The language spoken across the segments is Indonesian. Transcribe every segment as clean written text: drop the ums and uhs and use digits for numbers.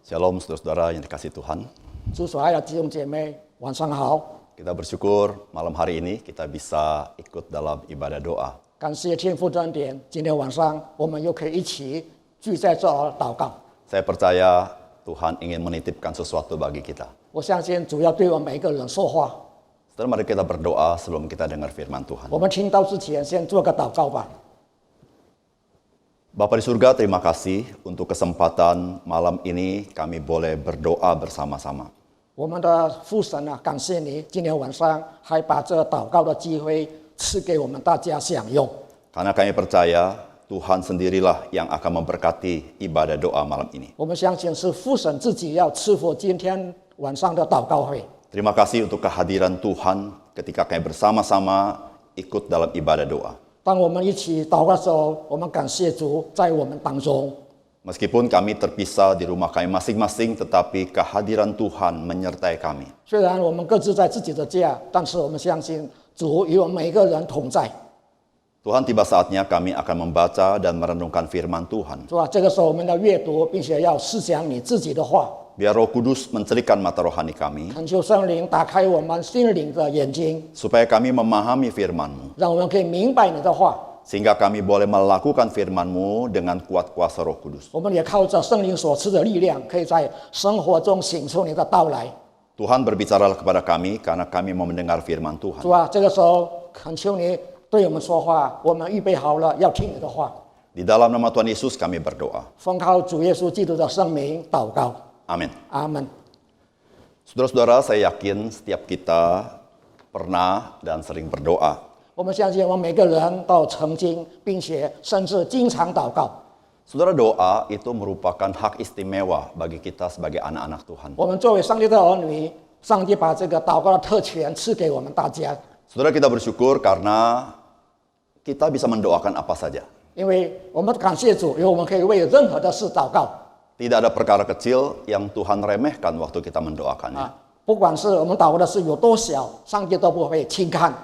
Shalom saudara-saudara yang dikasihi Tuhan. 主所爱的弟兄姐妹，晚上好！ Kita bersyukur malam hari ini kita bisa ikut dalam ibadah doa. 感谢天父的恩典，今天晚上我们又可以一起聚在这儿祷告。 Saya percaya Tuhan ingin menitipkan sesuatu bagi kita. 我相信主要对我们每一个人说话。 Saudara, mari kita berdoa sebelum kita dengar firman Tuhan. 我们听到之前，先做个祷告吧。 Bapa di surga, terima kasih untuk kesempatan malam ini kami boleh berdoa bersama-sama. 我们的父神啊，感谢你今天晚上还把这祷告的机会赐给我们大家享用。 Karena kami percaya Tuhan sendirilah yang akan memberkati ibadah doa malam ini. 我们相信是父神自己要赐福今天晚上的祷告会。 Terima kasih untuk kehadiran Tuhan ketika kami bersama-sama ikut dalam ibadah doa. 当我们一起祷告的时候，我们感谢主在我们当中。 Meskipun kami terpisah di rumah kami masing-masing, tetapi kehadiran Tuhan menyertai kami. 虽然我们各自在自己的家，但是我们相信主与我们每一个人同在。 Tuhan, tiba saatnya kami akan membaca dan merenungkan firman Tuhan. 是吧？这个时候我们要阅读，并且要思想你自己的话。 Biar Roh Kudus mencerikan mata rohani kami, 恳求圣灵打开我们心灵的眼睛， supaya kami memahami firman-Mu, 让我们可以明白你的话。 sehingga kami boleh melakukan firman-Mu dengan kuat kuasa Roh Kudus. 我们也靠着圣灵所赐的力量，可以在生活中行出你的道来。 Tuhan, berbicaralah kepada kami, karena kami mau mendengar firman 是 Tuhan. 吧？这个时候恳求你对我们说话，我们预备好了要听你的话。 Di dalam nama Tuhan Yesus kami berdoa. 奉靠主耶稣基督的圣名祷告， Amin. 阿门。 Saudara-saudara, saya yakin setiap kita pernah dan sering berdoa. 我们相信我们每个人都曾经，并且甚至经常祷告。 Saudara, doa itu merupakan hak istimewa bagi kita sebagai anak-anak Tuhan. 我们作为上帝的儿女，上帝把这个祷告的特权赐给我们大家， Saudara, kita bersyukur karena kita bisa mendoakan apa saja. 因为我们感谢主，因为我们可以为任何的事祷告 Tidak ada perkara kecil yang Tuhan remehkan waktu kita mendoakannya. 啊。不管是我们祷告的事有多小，上帝都不会轻看。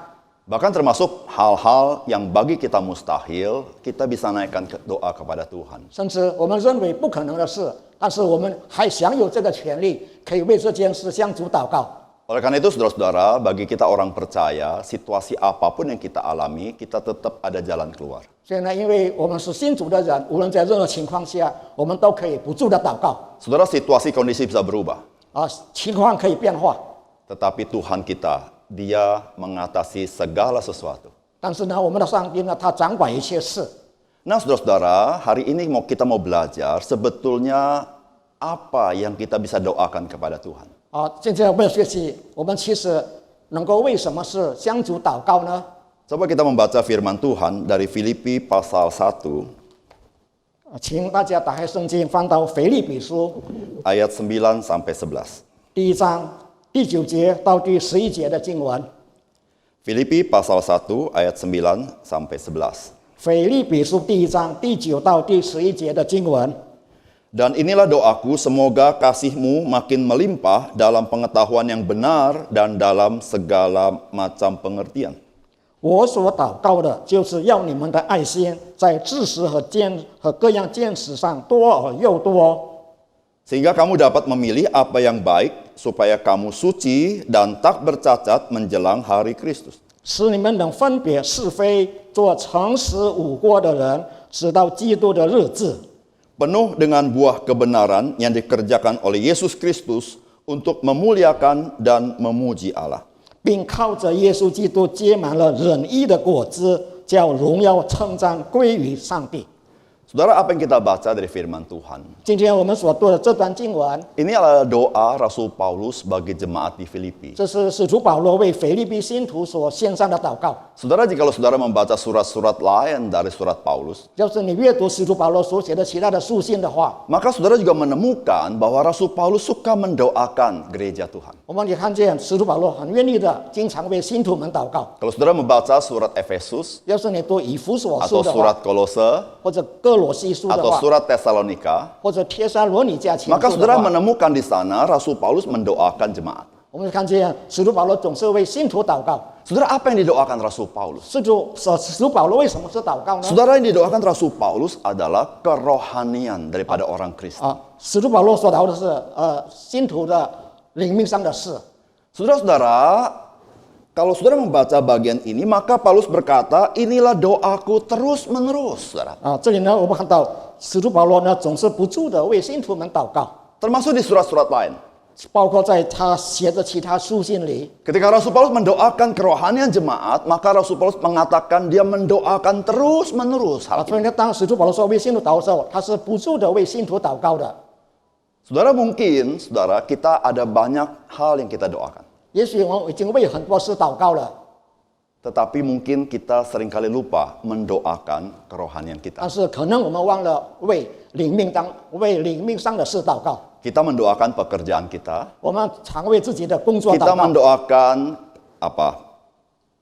Bahkan termasuk hal-hal yang bagi kita mustahil, kita bisa naikkan doa kepada Tuhan. 甚至我们认为不可能的事，但是我们还享有这个权利，可以为这件事向主祷告。 Oleh karena itu, saudara-saudara, bagi kita orang percaya, situasi apapun yang kita alami, kita tetap ada jalan keluar. 所以呢，因为我们是信主的人，无论在任何情况下，我们都可以不住的祷告 Saudara, situasi kondisi bisa berubah. 啊，情况可以变化。 Tetapi Tuhan kita, Dia mengatasi segala sesuatu. 但是呢，我们的上帝呢，他掌管一切事。 Nah, saudara-saudara, hari ini kita mau belajar sebetulnya apa yang kita bisa doakan kepada Tuhan. 啊，现在我们学习，我们其实能够为什么是向主祷告呢？ Coba kita membaca firman Tuhan dari Filipi pasal 1请大家打开圣经，翻到腓立比书 ayat 9 sampai 11. 第1章第9节到第11节的经文。 Filipi pasal 1 ayat 9 sampai 11. 腓立比书第1章第9到第11节的经文。 Dan inilah doaku, semoga kasihmu makin melimpah dalam pengetahuan yang benar dan dalam segala macam pengertian. 我所祷告的，就是要你们的爱心在知识和各样见识上多而又多， Sehingga kamu dapat memilih apa yang baik, supaya kamu suci dan tak bercacat menjelang hari Kristus. 使你们能分别是非，做诚实无过的人，直到基督的日子。 Penuh dengan buah kebenaran yang dikerjakan oleh Yesus Kristus untuk memuliakan dan memuji Allah. 并靠着耶稣基督结满了仁义的果子，叫荣耀称赞归于上帝。 Saudara, apa yang kita baca dari firman Tuhan? 今天我们所读的这段经文， Ini adalah doa Rasul Paulus bagi jemaat di Filipi. 这是使徒保罗为腓立比信徒所献上的祷告。 Saudara, jikalau saudara membaca surat-surat lain dari surat Paulus, 要是你阅读使徒保罗所写的其他的书信的话， maka saudara juga menemukan bahwa Rasul Paulus suka mendoakan gereja Tuhan. 我们也看见使徒保罗很愿意的，经常为信徒们祷告。 Kalau saudara membaca surat Efesus 要是你读以弗所 atau 书的话， surat Kolose 或者哥罗西书的 atau 话， surat Tesalonika, 或者帖撒罗尼迦前 maka 书的 saudara 话， menemukan di sana Rasul Paulus mendoakan jemaat. 我们看见使徒保罗总是为信徒祷告。 Saudara, apa yang didoakan Rasul Paulus? 使徒保罗为什么是祷告呢？ Saudara, yang didoakan Rasul Paulus adalah kerohanian daripada orang Kristen. 使徒保罗所祷的是信徒的灵命上的事。 Saudara-saudara, kalau saudara membaca bagian ini, maka Paulus berkata, inilah doaku terus-menerus, saudara. 这里呢，我们看到使徒保罗呢总是不住的为信徒们祷告， Termasuk di surat-surat lain. 包括在他写的其他书信里。 Ketika Rasul Paulus mendoakan kerohanian jemaat, maka Rasul Paulus mengatakan dia mendoakan terus-menerus hal 所以 ini. 呢，当使徒保罗说为信徒祷告的时候，他是不住的为信徒祷告的。 Saudara, mungkin, saudara, kita ada banyak hal yang kita doakan. 也许我们已经为很多事祷告了， Tetapi mungkin kita seringkali lupa mendoakan kerohanian kita. 但是可能我们忘了为灵命上的事祷告。 Kita mendoakan pekerjaan kita. 我们常为自己的工作 Kita 祷告， mendoakan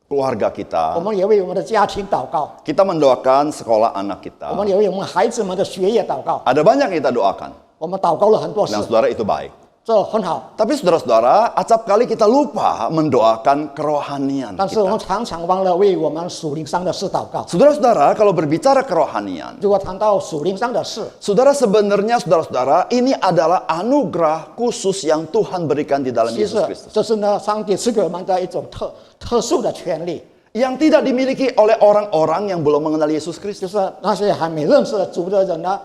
keluarga 我 kita. 们也为我们的家庭祷告， Kita mendoakan sekolah anak 我 kita. 们也为我们孩子们的学业祷告。 Ada banyak yang kita doakan. 我们祷告了很多事 Dan，saudara, itu baik. 这很好。 Tapi saudara-saudara, acap kali kita lupa mendoakan kerohanian 但是我 kita. 们常常忘了为我们属灵上的事祷告。 Saudara-saudara, kalau berbicara kerohanian, 如果谈到属灵上的事， saudara sebenarnya saudara-saudara, ini adalah anugerah khusus yang Tuhan berikan di dalam 其 Yesus 实 Kristus. 这是呢上帝赐给我们的一种特殊的权利， Yang tidak dimiliki oleh orang-orang yang belum mengenal Yesus 就 Kristus. 是那些还没认识主的人呢，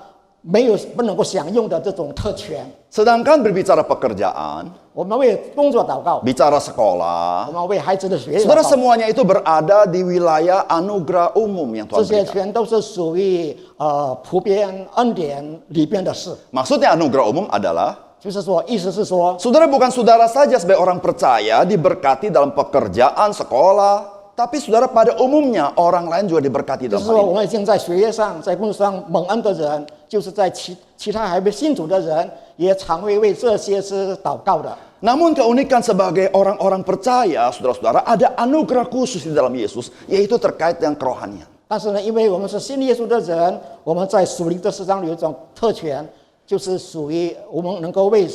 不能够享用的这种特权。 Sedangkan berbicara pekerjaan, 我们为工作祷告， bicara 我 sekolah, 们为孩子的学业祷 saudara 告， semuanya itu berada di wilayah anugerah umum yang 这 Tuhan 些 berikan. 全都是属于普遍恩典里边的事。 Maksudnya anugerah umum adalah 就是说，意思是说， saudara bukan saudara saja sebagai orang percaya diberkati dalam pekerjaan, sekolah, tapi saudara pada umumnya orang lain juga diberkati 就 dalam 是 hal 说，我 ini. 们已经在学业上、在工作上蒙恩的人，就是在其他还没信主的人，也常会为这些事祷告的。 Namun keunikan sebagai orang-orang percaya, saudara-saudara, ada anugerah khusus di dalam Yesus, yaitu terkait dengan kerohanian. 但是呢，因为我们是信耶稣的人，我们在属灵的事上有一种特权，就是属于我们能够为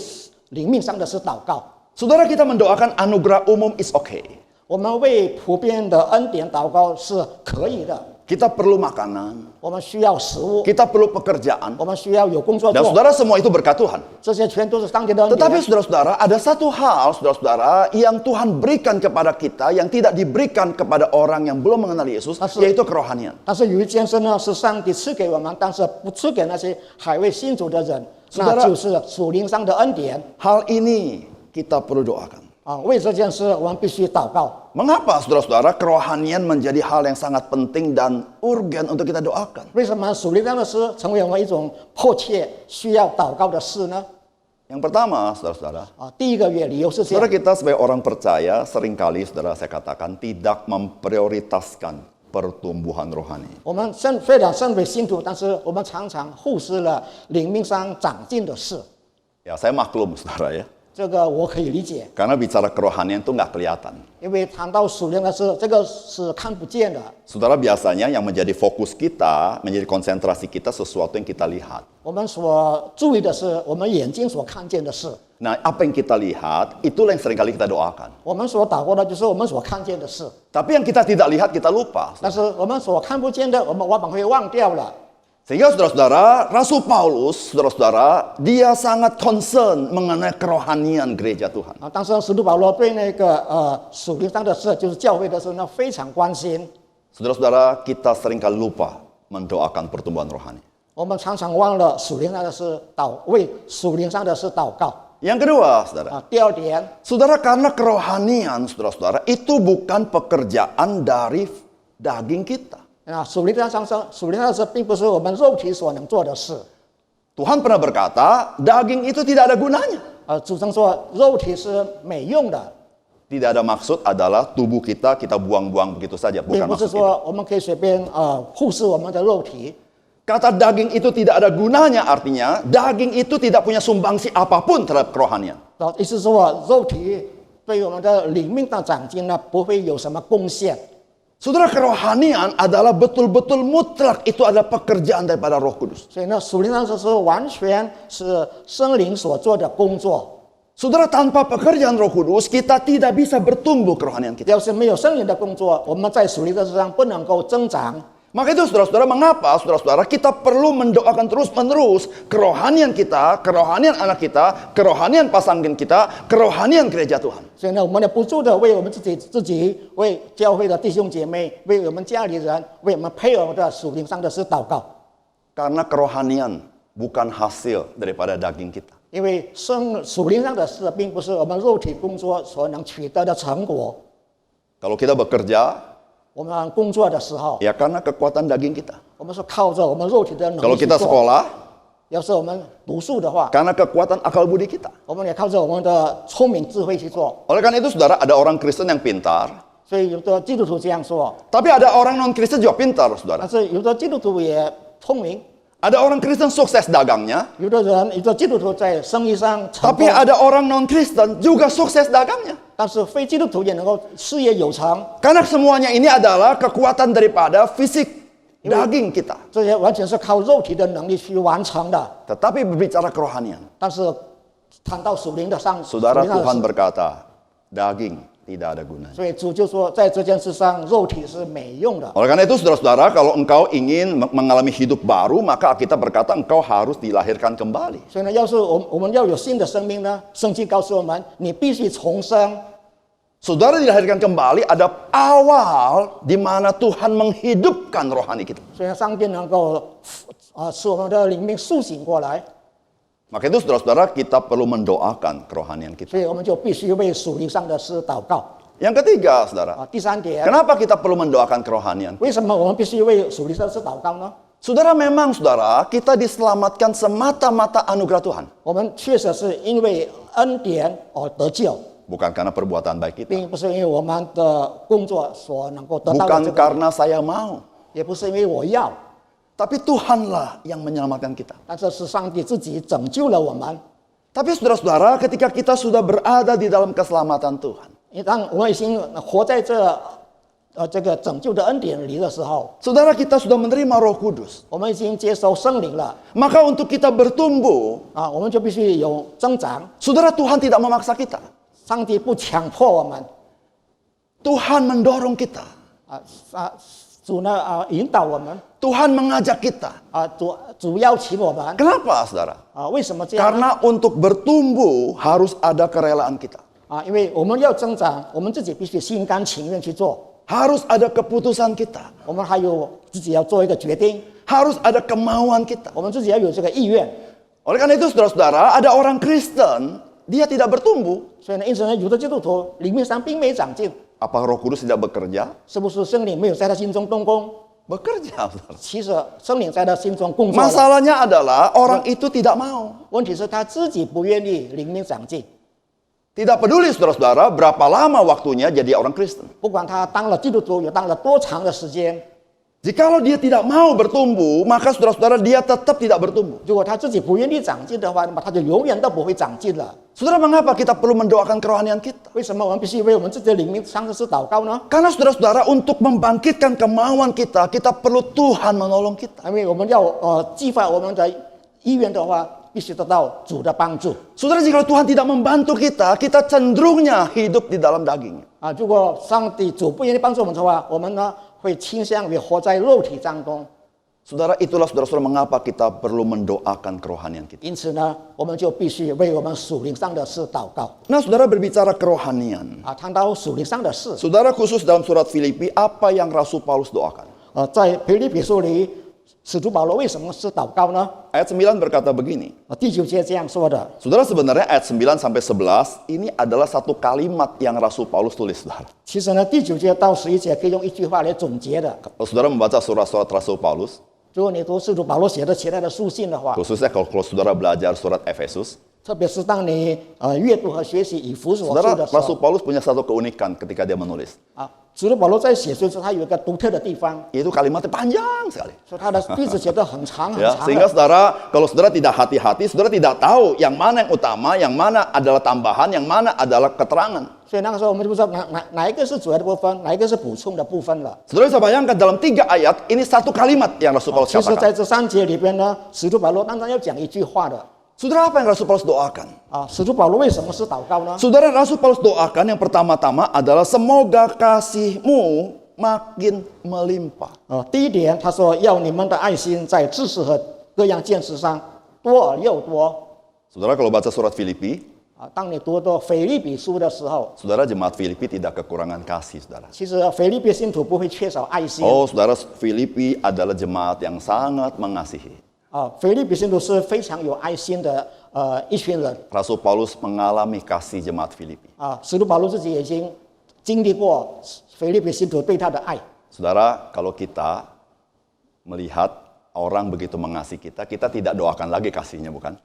灵命上的事祷告。 Saudara, kita mendoakan anugerah umum is okay. 我们为普遍的恩典祷告是可以的。 Kita perlu makanan, 我们需要食物， kita perlu pekerjaan, 我们需要有工作 dan 做， saudara semua itu berkat Tuhan. 这些全都是上帝的恩 Tetapi 典。 saudara-saudara, ada satu hal, saudara-saudara, yang Tuhan berikan kepada kita, yang tidak diberikan kepada orang yang belum mengenal Yesus, Asal- yaitu kerohanian. 但是有一件事呢，是上帝赐给我们，但是不赐给那些还未信主的人， Saudara- 那就是属灵上的恩典 Hal ini kita perlu doakan. 啊。为这件事，我们必须祷告。 Mengapa saudara-saudara kerohanian menjadi hal yang sangat penting dan urgen untuk kita doakan? 为什么属灵上的事成为我们一种迫切需要祷告的事呢？ Yang pertama, saudara-saudara, 啊，第一个理由是这 saudara 样， kita sebagai orang percaya seringkali saudara saya katakan tidak memprioritaskan pertumbuhan rohani. 我们虽然身为信徒，但是我们常常忽视了灵命上长进的事。 Ya, saya maklum saudara ya. 这个我可以理解， Karena bicara kerohanian itu nggak kelihatan. 因为谈到属灵的事，这个是看不见的。 Saudara, biasanya yang menjadi fokus kita, menjadi konsentrasi kita sesuatu yang kita lihat. 我们所注意的是我们眼睛所看见的事， Nah, apa yang kita lihat, itulah yang seringkali kita doakan. 我们所祷告的就是我们所看见的事。 Tapi yang kita tidak lihat, kita lupa. 但是我们所看不见的，我们往往会忘掉了。 Sehingga saudara-saudara, Rasul Paulus, saudara-saudara, dia sangat concern mengenai kerohanian gereja Tuhan. 啊，当时使徒保罗对那个属灵上的事，就是教会的事呢，非常关心。 Saudara-saudara, kita seringkali lupa mendoakan pertumbuhan rohani. 我们常常忘了属灵上的事为属灵上的事祷告。 Yang kedua, saudara. 啊，第二点， Saudara, karena kerohanian, saudara-saudara, itu bukan pekerjaan dari daging kita. 啊，属灵上的事并不是我们肉体所能做的事。 Tuhan pernah berkata, daging itu tidak ada gunanya. 主张说肉体是没用的， Tidak ada maksud adalah tubuh kita buang-buang begitu saja. 并 Bukan 不是 maksud itu. 说我们可以随便忽视我们的肉体。 Kata daging itu tidak ada gunanya artinya daging itu tidak punya sumbangsi apapun terhadap kerohanian. 意思是说肉体对我们的灵命的长进呢，不会有什么贡献。 Saudara, kerohanian adalah betul-betul mutlak itu adalah pekerjaan daripada Roh Kudus. 所以呢，属灵上是完全是圣灵所做的工作。Saudara, tanpa pekerjaan Roh Kudus, kita tidak bisa bertumbuh kerohanian kita. 要是没有圣灵的工作，我们在属灵的事上不能够增长。 Maka itu saudara-saudara, mengapa saudara-saudara kita perlu mendoakan terus-menerus kerohanian kita, kerohanian anak kita, kerohanian pasangan kita, kerohanian gereja Tuhan. 所以呢，我们要不住的为我们自己、为教会的弟兄姐妹、为我们家里人、为我们配偶的属灵上的事祷告。 Karena kerohanian bukan hasil daripada daging kita. 因为属灵上的事，并不是我们肉体工作所能取得的成果。 Kalau kita bekerja, 我们工作的时候， ya karena kekuatan daging kita. 我们是靠着我们肉体的能 Kalau 力去 kita 做。 sekolah, 要是我们读书的话， karena kekuatan akal budi kita. 我们也靠着我们的聪明智慧去做。 Oleh karena itu saudara, ada orang Kristen yang pintar, 所以有的基督徒这样说， tapi ada orang non-Kristen juga pintar, 但 saudara. 是有的基督徒也聪明， Ada orang Kristen sukses dagangnya, 有的基督徒在生意上成 tapi 功， ada orang non-Kristen juga sukses dagangnya. 但是非基督徒也能够事业有成。 Karena semuanya ini adalah kekuatan daripada fisik daging kita. 这些完全是靠肉体的能力去完成的。 Tetapi berbicara kerohanian, 但是谈到属灵的上， saudara 属灵上的 Tuhan 事 berkata, daging tidak ada gunanya. 所以主就说，在这件事上，肉体是没用的。 Oleh karena itu saudara-saudara, kalau engkau ingin mengalami hidup baru, maka kita berkata engkau harus dilahirkan kembali. 所以呢，要是我们要有新的生命呢，圣经告诉我们，你必须重生。 Saudara dilahirkan kembali ada awal di mana Tuhan menghidupkan rohani kita. 所以上帝能够使我们的灵命苏醒过来， Maka itu saudara-saudara kita perlu mendoakan kerohanian kita. 所以我们就必须为属灵上的事祷告。 Yang ketiga saudara, 第三点， kenapa kita perlu mendoakan kerohanian? 为什么我们必须为属灵上的事祷告呢？ Saudara, memang saudara, kita diselamatkan semata-mata anugerah Tuhan. 我们确实是因为恩典而得救， Bukan karena perbuatan baik kita. 并不是因为我们的工作所能够得到的 Bukan 这个， karena saya mau. 也不是因为我要， Tapi Tuhanlah yang menyelamatkan kita. 但这是上帝自己拯救了我们。 Tapi saudara-saudara, ketika kita sudah berada di dalam keselamatan Tuhan, 当我们已经活在这个拯救的恩典里的时候， saudara kita sudah menerima Roh Kudus. 我们已经接受圣灵了 Maka untuk kita bertumbuh, 我们就必须有增长。 saudara Tuhan tidak memaksa kita. 上帝不强迫我们 Tuhan mendorong kita. 主呢引导我们 Tuhan mengajak kita. 主邀请我们 Kenapa saudara? 为什么这样呢？ Karena untuk bertumbuh harus ada kerelaan kita. 因为我们要增长，我们自己必须心甘情愿去做， Harus ada keputusan kita. 我们还有自己要做一个决定， Harus ada kemauan kita. 我们自己要有这个意愿。 Oleh karena itu saudara-saudara, ada orang Kristen, dia tidak bertumbuh. 所以呢，因此呢，有的基督徒灵命上并没长进， Apakah Roh Kudus tidak bekerja? 是不是圣灵没有在他心中动工？ Bekerja, saudara. 其实圣灵在他心中工作了。 Masalahnya adalah orang itu tidak mau. 问题是他自己不愿意灵命长进。 Tidak peduli saudara-saudara berapa lama waktunya jadi orang Kristen. 不管他当了基督徒，有当了多长的时间， Jikalau dia tidak mau bertumbuh, maka saudara-saudara dia tetap tidak bertumbuh. 如果他自己不愿意长进的话，那么他就永远都不会长进了。 Saudara, mengapa kita perlu mendoakan kerohanian kita? 为什么我们必须为我们自己的灵命上的事祷告呢？ Karena saudara-saudara untuk membangkitkan kemauan kita, kita perlu Tuhan menolong kita. 因为我们要激发我们的意愿的话，必须得到主的帮助。 Saudara, jika Tuhan tidak membantu kita, kita cenderungnya hidup di dalam daging. 如果上帝主不愿意帮助我们的话，我们呢会倾向于活在肉体当中。 Saudara, itulah saudara-saudara mengapa kita perlu mendoakan kerohanian kita. 因此呢，我们就必须为我们属灵上的事祷告。 Nah, saudara berbicara kerohanian. 谈到属灵上的事， Saudara, khusus dalam surat Filipi, apa yang Rasul Paulus doakan? 在腓立比书里，使徒保罗为什么是祷告呢？ Ayat 9 berkata begini. 第9节这样说的。 Saudara, sebenarnya ayat 9 sampai 11 ini adalah satu kalimat yang Rasul Paulus tulis, saudara. 其实呢，第9节到11节可以用一句话来总结的。 Kalau saudara membaca surat-surat Rasul Paulus, 如果你读使徒保罗写的其他的书信的话， khususnya kalau saudara belajar surat Efesus, 特别是当你阅读和学习以弗所书 saudara, 的时候 Rasul Paulus punya satu keunikan ketika dia menulis. 使徒保罗在写书时，他有一个独特的地方， Yaitu kalimatnya panjang sekali. 说他的句子写得很长很 Ya, 长 sehingga 的。 saudara, kalau saudara tidak hati-hati, saudara tidak tahu yang mana yang utama, yang mana adalah tambahan, yang mana adalah keterangan. 所以那个时候我们就不知道哪一个是主要的部分，哪一个是补充的部分了。 Saudara bisa bayangkan dalam 3 ayat, ini satu kalimat yang Rasul Paulus 其实， katakan. 在这3节里边呢，使徒保罗当然要讲一句话的。Saudara, apa yang Rasul Paulus doakan? 使徒保罗为什么是祷告呢？ Saudara, Rasul Paulus doakan yang pertama-tama adalah semoga kasihmu makin melimpah. 第一点，他说要你们的爱心在知识和各样见识上多而又多。 Saudara, kalau baca surat Filipi, 当你读到腓立比书的时候， saudara jemaat Filipi tidak kekurangan kasih, saudara. 其实腓立比信徒不会缺少爱心。 Oh, saudara, Filipi adalah jemaat yang sangat mengasihi. 腓立比信徒是非常有爱心的一群人。 Rasul Paulus mengalami kasih jemaat Filipi. 使徒保罗自己已经经历过腓立比信徒对他的爱。 Saudara, kalau kita melihat orang begitu mengasihi kita, kita tidak doakan lagi kasihnya, bukan?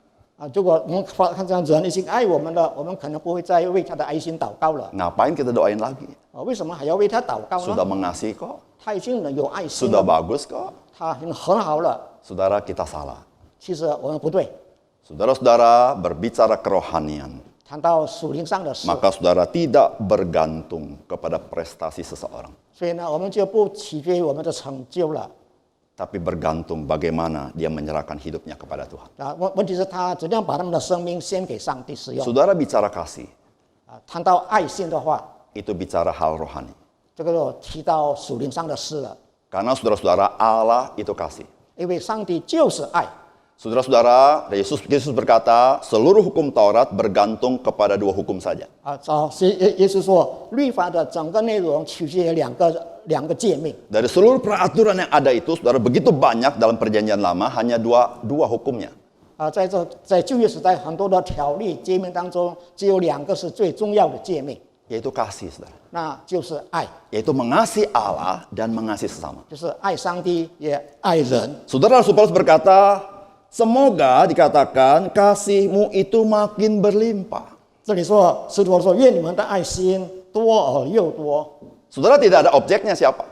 如果我们看这样人已经爱我们了，我们可能不会再为他的爱心祷告了。 Ngapain kita doain lagi? 为什么还要为他祷告 Sudah 呢？ mengasihi kok, 他已经有爱心 sudah 了， bagus kok. 他已经很好了。 Saudara, kita salah. 其实我们不对。 Saudara-saudara berbicara kerohanian, 谈到属灵上的事， maka saudara tidak bergantung kepada prestasi seseorang, 所以呢，我们就不取决于我们的成就了。 tapi bergantung bagaimana dia menyerahkan hidupnya kepada Tuhan. 问题是他怎样把他们的生命献给上帝使用。 Saudara bicara kasih, 谈到爱心的话， itu bicara hal rohani. 这个就提到属灵上的事了。 Karena saudara-saudara, Allah itu kasih. 因为上帝就是爱。 Saudara-saudara, Yesus berkata, seluruh hukum Taurat bergantung kepada dua hukum saja. 耶稣说，律法的整个内容取决于两个诫命。 Dari seluruh peraturan yang ada itu, saudara, begitu banyak dalam perjanjian lama, hanya dua hukumnya. 在旧约时代，很多的条例诫命当中，只有两个是最重要的诫命， Yaitu kasih, saudara. 那就是爱， Yaitu mengasihi Allah dan mengasihi sesama. 就是爱上帝也爱人。 Saudara, Rasul Paulus berkata, semoga dikatakan kasihmu itu makin berlimpah. 这里说，使徒说，愿你们的爱心多而又多。 Saudara, tidak ada objeknya siapa.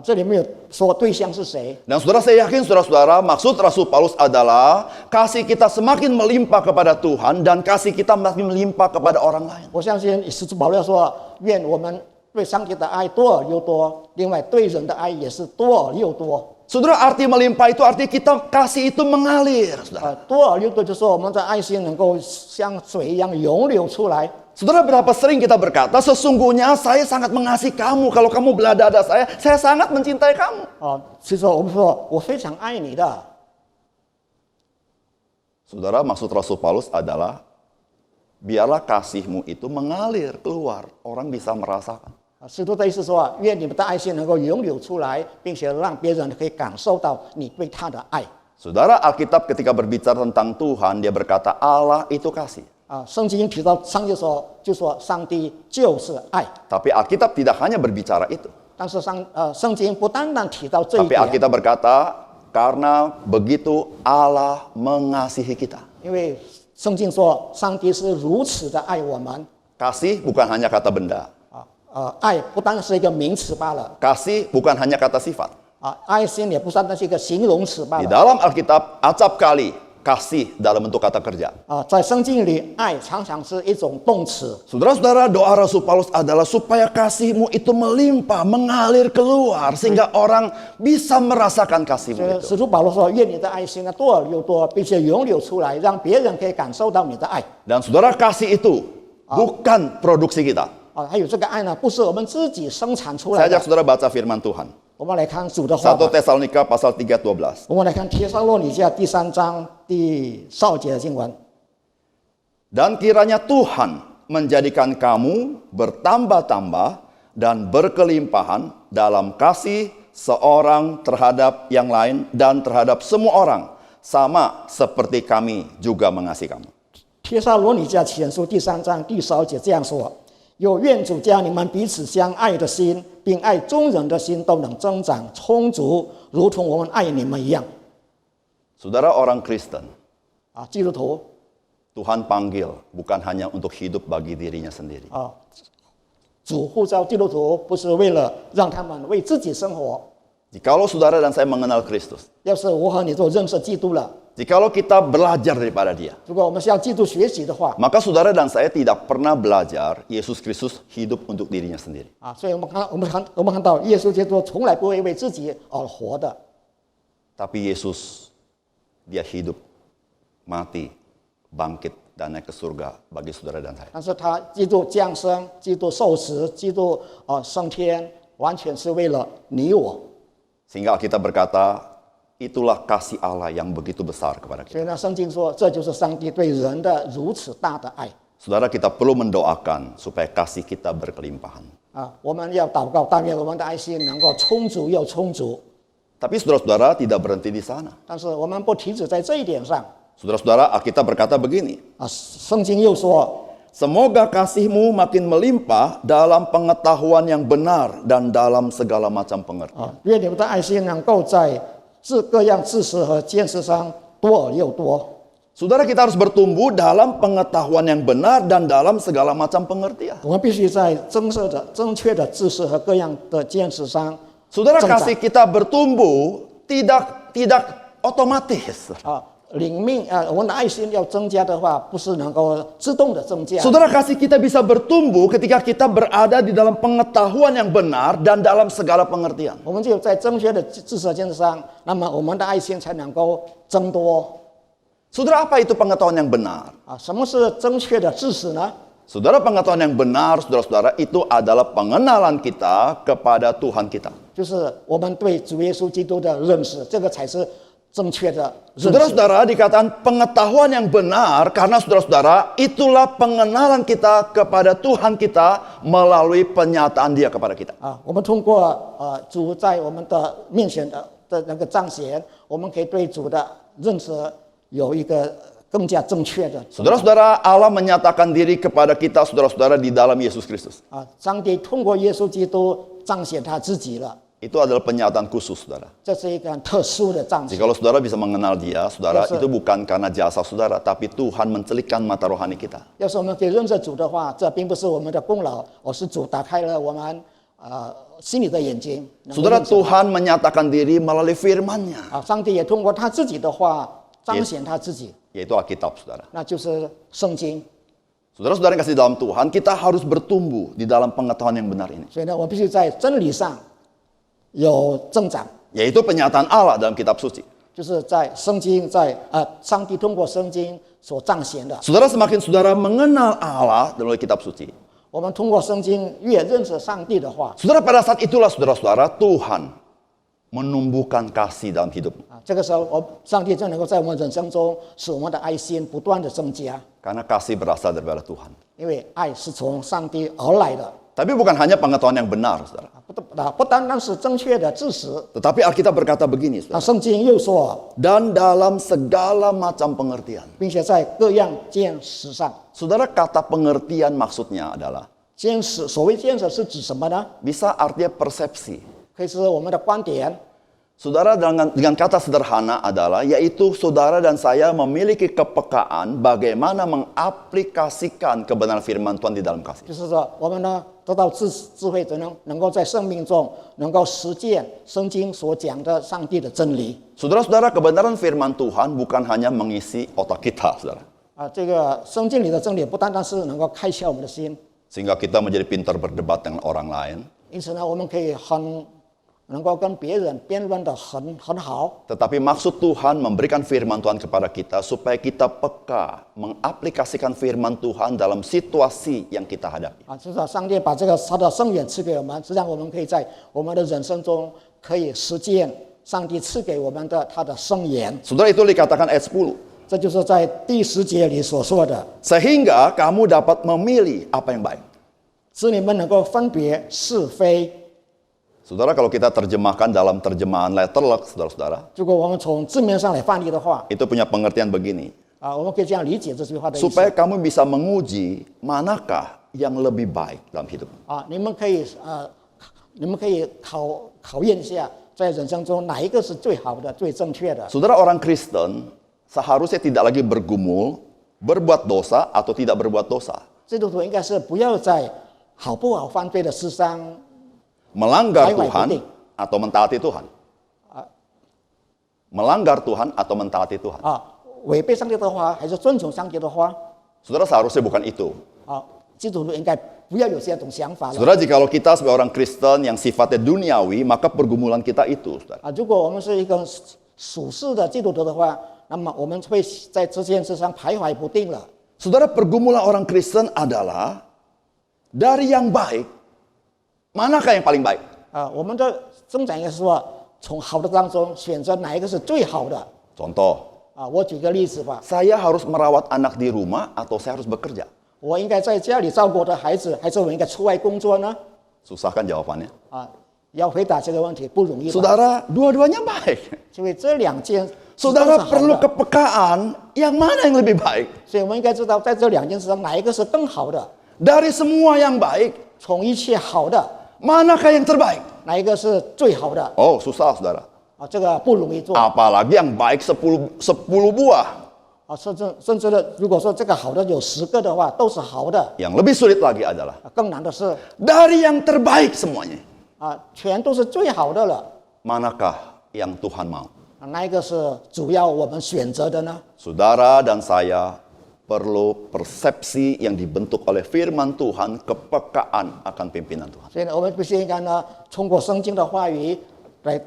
这里没有说对象是谁。 Dan saudara, saya yakin saudara-saudara, maksud Rasul Paulus adalah kasih kita semakin melimpah kepada Tuhan dan kasih kita makin melimpah kepada orang lain. 我相信使徒保罗说，愿我们对上帝的爱多而又多，另外对人的爱也是多而又多。 Saudara, arti melimpah itu arti kita kasih itu mengalir, saudara. 多而又多就是说我们的爱心能够像水一样涌流出来。 Saudara, berapa sering kita berkata, sesungguhnya saya sangat mengasihi kamu. Kalau kamu belah dada saya sangat mencintai kamu. 所以说我们说我非常爱你的。 Saudara, maksud Rasul Paulus adalah biarlah kasihmu itu mengalir keluar, orang bisa merasakan. 使徒的意思说，愿你们的爱心能够涌流出来，并且让别人可以感受到你对他的爱。 Saudara, Alkitab ketika berbicara tentang Tuhan, dia berkata Allah itu kasih. 圣经提到上帝说，就说上帝就是爱。 Tapi Alkitab tidak hanya berbicara itu. 但是圣经不单单提到这一 Tapi 点， Alkitab berkata, karena begitu Allah mengasihi kita. 因为圣经说上帝是如此的爱我们。 Kasih bukan hanya kata benda. 爱不单是一个名词罢了， Kasih bukan hanya kata sifat. 爱心也不单单是一个形容词罢 Di 了。 dalam Alkitab, acap kali kasih dalam bentuk kata kerja. 在圣经里，爱常常是一种动词。 Saudara-saudara, doa Rasul Paulus adalah supaya kasihmu itu melimpah, mengalir keluar, sehingga orang bisa merasakan 所 kasihmu 以 itu. 使徒保罗说：“愿你的爱心呢多而又多，并且涌流出来，让别人可以感受到你的爱。 Dan saudara, kasih itu bukan produksi kita. 还有这个爱呢，不是我们自己生产出 Saya 来的 ajak。saudara baca firman Tuhan. 我们来看主的话 1 吧。 Tesalonika pasal 3:12. 我们来看帖撒罗尼迦第3章第12节的经文。 Dan kiranya Tuhan menjadikan kamu bertambah-tambah dan berkelimpahan dalam kasih seorang terhadap yang lain dan terhadap semua orang, sama seperti kami juga mengasihi kamu. 帖撒罗尼迦前书第3章第12节这样说：有愿主将你们彼此相爱的心，并爱众人的心都能增长充足，如同我们爱你们一样。 Saudara, orang Kristen, 基督徒 Tuhan panggil bukan hanya untuk hidup bagi dirinya sendiri. 主呼召基督徒不是为了让他们为自己生活。 Jikalau saudara dan saya mengenal Kristus, 要是我和你都认识基督了， jikalau kita belajar daripada Dia, 如果我们向基督学习的话， maka saudara dan saya tidak pernah belajar Yesus Kristus hidup untuk dirinya sendiri. 所以我们看到耶稣基督从来不会为自己而活的。 Tapi Yesus, dia hidup, mati, bangkit dan naik ke surga bagi saudara dan saya. 但是他基督降生，基督受死，基督升天，完全是为了你我。 Sehingga Alkitab berkata, itulah kasih Allah yang begitu besar kepada 所 kita. 以呢，圣经说，这就是上帝对人的如此大的爱 Saudara, kita perlu mendoakan supaya kasih kita berkelimpahan. 啊！我们要祷告，但愿我们的爱心能够充足又充足。 Tapi saudara-saudara tidak berhenti di sana. 但是我们不停止在这一点上 Saudara-saudara, Alkitab berkata begini, 啊。圣经又说， semoga kasihmu makin melimpah dalam pengetahuan yang benar dan dalam segala macam pengertian. 愿你们的爱心能够在各样知识和见识上多而又多。 Saudara, kita harus bertumbuh dalam pengetahuan yang benar dan dalam segala macam pengertian. 我们必须在正确的知识和各样的见识上 Saudara, 增长 kasih kita bertumbuh tidak otomatis. 啊。领命啊，我们的爱心要增加的话，不是能够自动的增加。 Saudara, kasih kita bisa bertumbuh ketika kita berada di dalam pengetahuan yang benar dan dalam segala pengertian. 我们只有在正确的知识和见识上，那么我们的爱心才能够增多 Saudara, apa itu pengetahuan yang benar? 啊。什么是正确的知识呢？ Saudara, pengetahuan yang benar, saudara-saudara, itu adalah pengenalan kita kepada Tuhan kita. 就是我们对主耶稣基督的认识，这个才是正确的认识。 Saudara-saudara, dikatakan pengetahuan yang benar karena saudara-saudara, itulah pengenalan kita kepada Tuhan kita melalui penyataan Dia kepada kita. 啊，我们通过主在我们的面前的那个彰显，我们可以对主的认识有一个更加正确的。 Saudara-saudara, Allah menyatakan diri kepada kita, saudara-saudara, di dalam Yesus Kristus. 啊，上帝通过耶稣基督彰显他自己了， Itu adalah penyataan khusus, saudara. 这是一个很特殊的彰显。 Jikalau saudara bisa mengenal Dia, saudara, Yes, sir. itu bukan karena jasa saudara, tapi Tuhan mencelikkan mata rohani kita. 要是我们可以认识主的话，这并不是我们的功劳，而是主打开了我们心里的眼睛。能够 Saudara, 认识 Tuhan menyatakan diri melalui firman-Nya, 啊，上帝也通过他自己的话彰显他自己， yaitu Alkitab, saudara. 那就是圣经。 Saudara-saudara yang kasih dalam Tuhan, kita harus bertumbuh di dalam pengetahuan yang benar ini. 所以呢，我必须在真理上有增长， Yaitu penyataan Allah dalam kitab suci. 就是在圣经上帝通过圣经所彰显的。 Saudara, semakin saudara mengenal Allah melalui kitab suci, 我们通过圣经越认识上帝的话 saudara, pada saat itulah saudara-saudara, Tuhan menumbuhkan kasih dalam hidup. 啊，这个时候上帝就能够在我们人生中使我们的爱心不断的增加， Karena kasih berasal daripada Tuhan. 因为爱是从上帝而来的。 Tapi bukan hanya pengetahuan yang benar, saudara. 不单单是正确的知识， Tetapi Alkitab berkata begini, 啊， saudara. 圣经又说， Dan dalam segala macam pengertian. 并且在各样见识上， Saudara, kata pengertian maksudnya adalah 见识所谓见识是指什么呢？ bisa artinya persepsi. 可以是我们的观点， Saudara, dengan kata sederhana adalah yaitu saudara dan saya memiliki kepekaan bagaimana mengaplikasikan kebenaran firman Tuhan di dalam kasih. 就是说我们呢得到智慧，能够在生命中能够实践圣经所讲的上帝的真理。 Saudara-saudara, kebenaran firman Tuhan bukan hanya mengisi otak kita, saudara. 啊，这个圣经里的真理不单单是能够开窍我们的心， Sehingga kita menjadi pintar berdebat dengan orang lain. 因此呢，我们可以能够跟别人辩论的很好。 Tetapi maksud Tuhan memberikan firman Tuhan kepada kita supaya kita peka mengaplikasikan firman Tuhan dalam situasi yang kita hadapi. 啊，就是说上帝把这个他的圣言赐给我们，实际上我们可以在我们的人生中可以实践上帝赐给我们的他的圣言。 Saudara, itu dikatakan ayat 10. 这就是在第10节里所说的， Sehingga kamu dapat memilih apa yang baik. 使你们能够分别是非。 Saudara, kalau kita terjemahkan dalam terjemahan letterlock, saudara-saudara, 如果我们从字面上来翻译的话， itu punya pengertian begini. 啊，我们可以这样理解这句话的意思。 Supaya kamu bisa menguji manakah yang lebih baik dalam hidup. 啊，你们可以考验一下，在人生中哪一个是最好的、最正确的。 Saudara, orang Kristen seharusnya tidak lagi bergumul, berbuat dosa atau tidak berbuat dosa. 基督徒应该是不要在好不好犯罪的事上 Melanggar Baik-baik, Tuhan penting. atau mentaati Tuhan. Melanggar Tuhan atau mentaati Tuhan. 啊，违背上帝的话，还是遵从上帝的话 Saudara, seharusnya bukan itu. 啊，基督徒应该不要有这种想法了。 Saudara, jikalau kita sebagai orang Kristen yang sifatnya duniawi, maka pergumulan kita itu, saudara. 啊，如果我们是一个属世的基督徒的话，那么我们会在这件事上徘徊不定了。 Saudara, pergumulan orang Kristen adalah dari yang baik, manakah yang paling baik? 我们的增长应该是说，从好的当中选择哪一个是最好的。 Contoh, 我举个例子吧， saya harus merawat anak di rumah atau saya harus bekerja? 我应该在家里照顾我的孩子，还是我应该出外工作呢？ Susah kan jawabannya? 要回答这个问题不容易吧？ Saudara, dua-duanya baik. 因为这两件 Saudara 都是好的 perlu kepekaan, yang mana yang lebih baik? 所以我们应该知道，在这两件事上哪一个是更好的？ Dari semua yang baik, 从一切好的， manakah yang terbaik? 哪一个是最好的？ Oh, susah saudara. 这个不容易做。 Apalagi yang baik 10 buah. 甚至的，如果说这个好的有10个的话，都是好的。 Yang lebih sulit lagi adalah 更难的是 dari yang terbaik semuanya. 全都是最好的了。 Manakah yang Tuhan mau? 哪一个是主要我们选择的呢？ Saudara dan saya perlu persepsi yang dibentuk oleh firman Tuhan, kepekaan akan pimpinan Tuhan. 所以呢，我们必须应该呢，通过圣经的话语来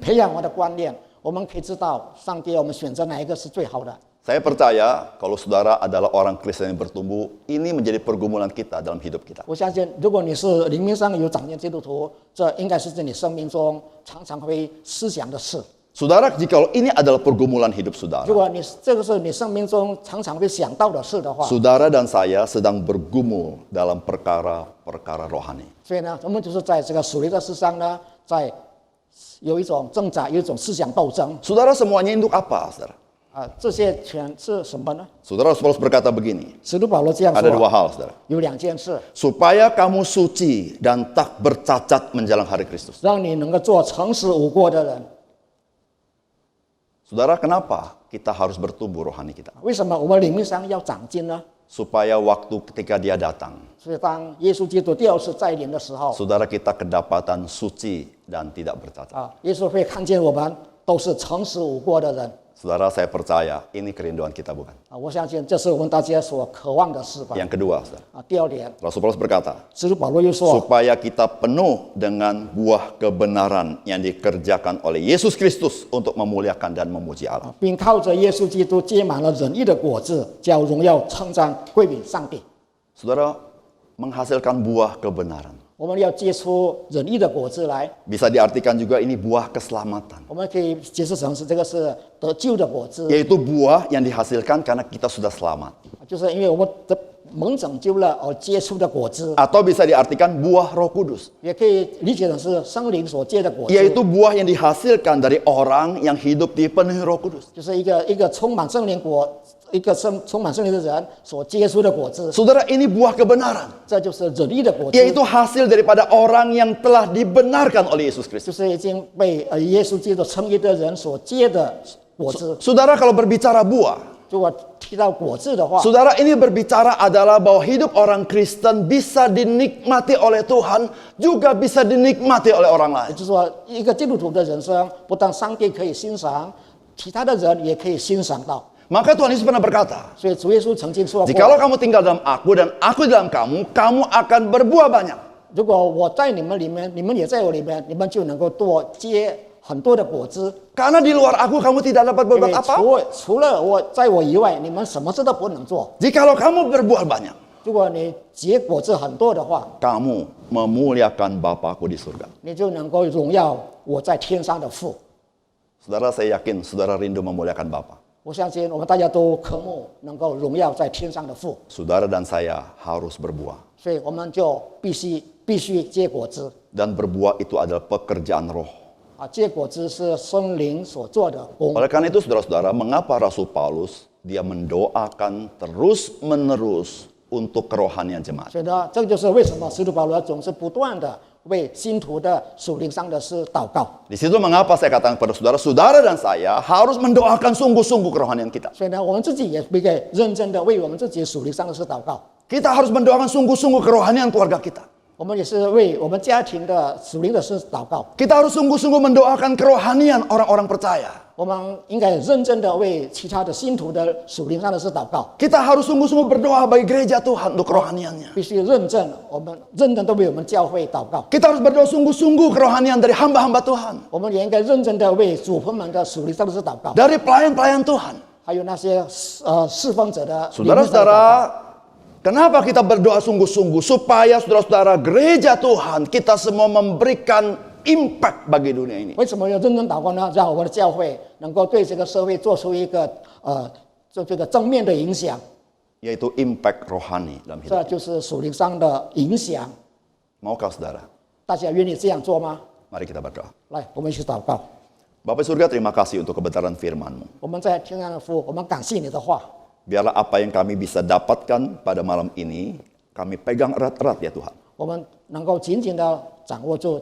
培养我们的观念，我们可以知道上帝我们选择哪一个是最好的。 Saya percaya kalau saudara adalah orang Kristen yang bertumbuh, ini menjadi pergumulan kita dalam hidup kita. 我相信，如果你是灵命上有长进基督徒，这应该是在你生命中常常会思想的事。 Saudara, jika ini adalah pergumulan hidup 如 saudara, 果你这个是你生命中常常会想到的事的话， saudara dan saya sedang bergumul dalam perkara-perkara rohani. 所以呢，我们就是在这个属灵的事上呢，在有一种挣扎，有一种思想斗争。 Saudara semuanya untuk apa, saudara? 这些全是什么呢？ Saudara Paulus berkata begini, 使徒保罗这样 ada 说， dua hal, saudara. 有2件事， Supaya kamu suci dan tak bercacat menjelang hari Kristus. 让你能够做诚实无过的人。 Saudara, kenapa kita harus bertumbuh rohani kita? 为什么我们灵命上要长进呢？ Supaya waktu ketika dia datang, 所以当耶稣基督第2次再临的时候， saudara kita kedapatan suci dan tidak bercacat. 耶稣会看见我们都是诚实无过的人。 Saudara, saya percaya ini kerinduan kita, bukan? 我相信这是我们大家所渴望的事吧。 Yang kedua, saudara, 第2点， Rasul Paulus berkata, 使徒保罗又说， supaya kita penuh dengan buah kebenaran yang dikerjakan oleh Yesus Kristus untuk memuliakan dan memuji Allah. 并靠着耶稣基督结满了仁义的果子，叫荣耀称赞归给上帝。 Saudara, menghasilkan buah kebenaran. 我们要结出仁义的果子来， Bisa diartikan juga ini buah keselamatan. 我们可以解释成是这个是得救的果子， Yaitu buah yang dihasilkan karena kita sudah selamat. 就是因为我们的蒙拯救了而结出的果子， Atau bisa diartikan buah Roh Kudus. 也可以理解成是圣灵所结的果子， Yaitu buah yang dihasilkan dari orang yang hidup dipenuhi Roh Kudus. 就是一个充满圣灵果，一个充满圣灵的人所结出的果子， Saudara, ini buah kebenaran. 这就是仁义的果子， Yaitu hasil daripada orang yang telah dibenarkan oleh Yesus Kristus. 就是已经被耶稣基督称义的人所结的果子。 Saudara, kalau berbicara buah, 如果提到果子的话， saudara, ini berbicara adalah bahwa hidup orang Kristen bisa dinikmati oleh Tuhan, juga bisa dinikmati oleh orang 也 lain. 就是说，一个基督徒的人生，不但上帝可以欣赏，其他的人也可以欣赏到。 Maka Tuhan Yesus pernah berkata, 所以主耶稣曾经说过， jikalau kamu tinggal dalam aku dan aku di dalam kamu, kamu akan berbuah banyak. 如果我在你们里面，你们也在我里面，你们就能够多结很多的果子。 Karena di luar aku kamu tidak dapat 因为 berbuat apa. 除了我在我以外，你们什么事都不能做。 Jikalau kamu berbuah banyak, 如果你结果子很多的话， kamu memuliakan Bapakku di surga. 你就能够荣耀我在天上的父。 Saudara, saya yakin saudara rindu memuliakan Bapa. 我相信我们大家都渴慕能够荣耀在天上的父， Saudara dan saya harus berbuah. 所以我们就必须结果子。 Dan berbuah itu adalah pekerjaan roh. 结果子是圣灵所做的工。 Oleh karena itu saudara-saudara, mengapa Rasul Paulus dia mendoakan terus-menerus untuk kerohanian jemaat? 所以呢，这就是为什么使徒保罗总是不断的为信徒的属灵上的事祷告。 Di situ mengapa saya katakan kepada saudara, saudara dan saya harus mendoakan sungguh-sungguh kerohanian kita. 所以呢，我们自己也必须认真的为我们自己属灵上的事祷告。 Kita harus mendoakan sungguh-sungguh kerohanian keluarga kita. 我们也是为我们家庭的属灵的事祷告。 Kita harus sungguh-sungguh mendoakan kerohanian orang-orang percaya. 我们应该认真的为其他的信徒的属灵上的事祷告， Kita harus sungguh-sungguh berdoa bagi gereja Tuhan untuk kerohaniannya. 必须认真，我们认真的为我们教会祷告。 Kita harus berdoa sungguh-sungguh kerohanian dari hamba-hamba Tuhan. 我们也应该认真的为主仆们的属灵上的事祷告， Dari pelayan-pelayan Tuhan. 还有那些侍奉者的灵命上的祷告。 Saudara-saudara, kenapa kita berdoa sungguh-sungguh? Supaya saudara-saudara gereja Tuhan, kita semua memberikan impact bagi dunia ini. 为什么要认真祷告呢？让我们的教会能够对这个社会做出一个做这个正面的影响， Yaitu impact rohani dalam 这 hidup. 就是属灵上的影响。 Maukah saudara? 大家愿意这样做吗？ Mari kita berdoa. 来，我们一起祷告。 Bapak surga, terima kasih untuk kebenaran firman-Mu. 我们在天上的父，我们感谢你的话。 Biarlah apa yang kami bisa dapatkan pada malam ini, kami pegang erat-erat ya Tuhan. 我们能够紧紧的掌握住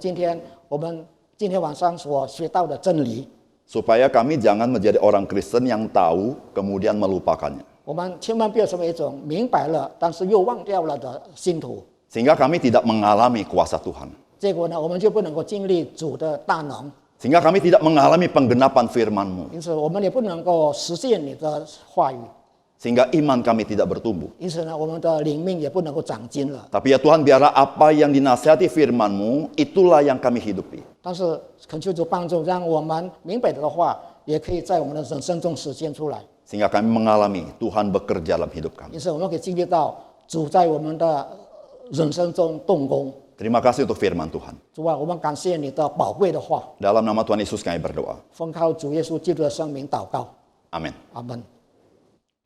我们今天晚上所学到的真理， Supaya kami jangan menjadi orang Kristen yang tahu, kemudian melupakannya. 我们千万不要成为一种明白了但是又忘掉了的信徒。 Sehingga kami tidak mengalami kuasa Tuhan. 结果呢，我们就不能够经历主的大能， Sehingga kami tidak mengalami penggenapan firman-Mu. 因此我们也不能够实现你的话语， Sehingga iman kami tidak bertumbuh. 因此呢，我们的灵命也不能够长进了。 Tapi ya Tuhan, biarlah apa yang dinasihati firman-Mu, itulah yang kami hidupi. 但是恳求主帮助，让我们明白的话，也可以在我们的人生中实现出来。 Sehingga kami mengalami Tuhan bekerja dalam hidup kami. 因此我们可以经历到主在我们的人生中动工。 Terima kasih untuk firman Tuhan. 主啊，我们感谢你的宝贵的话， Dalam nama Tuhan Yesus kami berdoa. 奉靠主耶稣基督的圣名祷告， Amin. 阿门。